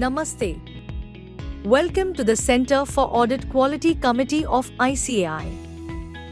Namaste. Welcome to the Center for Audit Quality Committee of ICAI.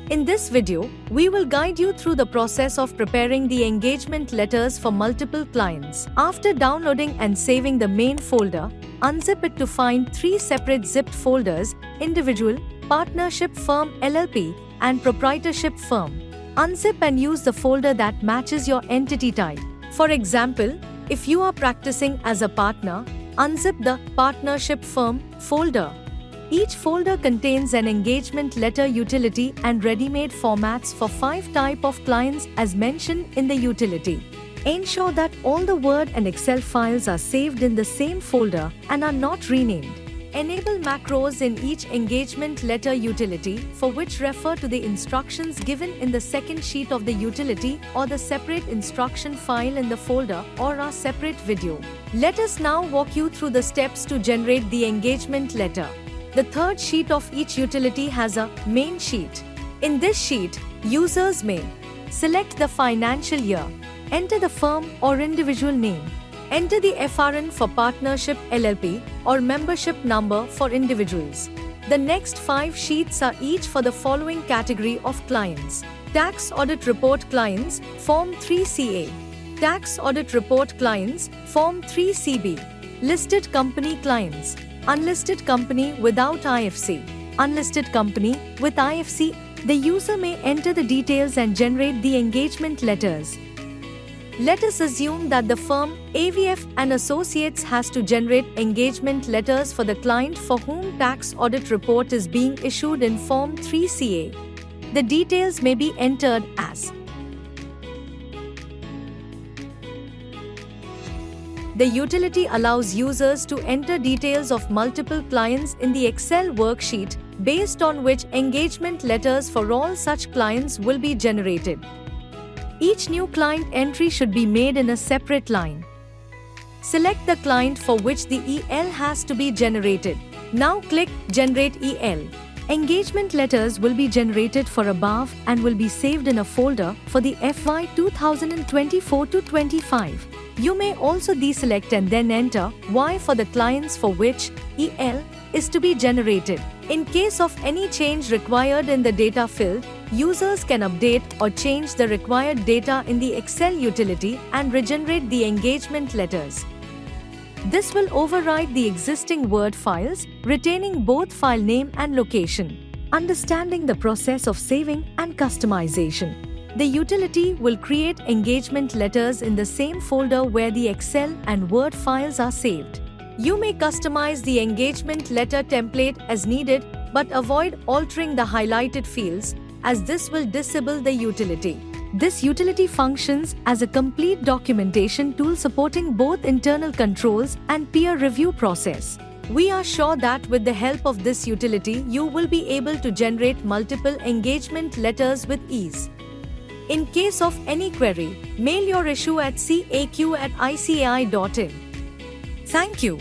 In this video, we will guide you through the process of preparing the engagement letters for multiple clients. After downloading and saving the main folder, unzip it to find 3 separate zipped folders: individual, partnership firm LLP, and proprietorship firm. Unzip and use the folder that matches your entity type. For example, if you are practicing as a partner, unzip the partnership firm folder. Each folder contains an engagement letter utility and ready-made formats for 5 types of clients as mentioned in the utility. Ensure that all the Word and Excel files are saved in the same folder and are not renamed. Enable macros in each engagement letter utility, for which refer to the instructions given in the second sheet of the utility or the separate instruction file in the folder or our separate video. Let us now walk you through the steps to generate the engagement letter. The third sheet of each utility has a main sheet. In this sheet, users may select the financial year, enter the firm or individual name, enter the FRN for partnership LLP or membership number for individuals. The next 5 sheets are each for the following category of clients: Tax Audit Report Clients, Form 3CA; Tax Audit Report Clients, Form 3CB; Listed Company Clients; Unlisted Company without IFC; Unlisted Company with IFC. The user may enter the details and generate the engagement letters. Let us assume that the firm AVF and Associates has to generate engagement letters for the client for whom tax audit report is being issued in Form 3CA. The details may be entered as: the utility allows users to enter details of multiple clients in the Excel worksheet, based on which engagement letters for all such clients will be generated. Each new client entry should be made in a separate line. Select the client for which the EL has to be generated. Now click Generate EL. Engagement letters will be generated for above and will be saved in a folder for the FY 2024-25. You may also deselect and then enter Y for the clients for which EL is to be generated. In case of any change required in the data field, users can update or change the required data in the Excel utility and regenerate the engagement letters. This will override the existing Word files, retaining both file name and location. Understanding the process of saving and customization. The utility will create engagement letters in the same folder where the Excel and Word files are saved. You may customize the engagement letter template as needed, but avoid altering the highlighted fields, as this will disable the utility. This utility functions as a complete documentation tool supporting both internal controls and peer review process. We are sure that with the help of this utility, you will be able to generate multiple engagement letters with ease. In case of any query, mail your issue at caq@icai.in. Thank you.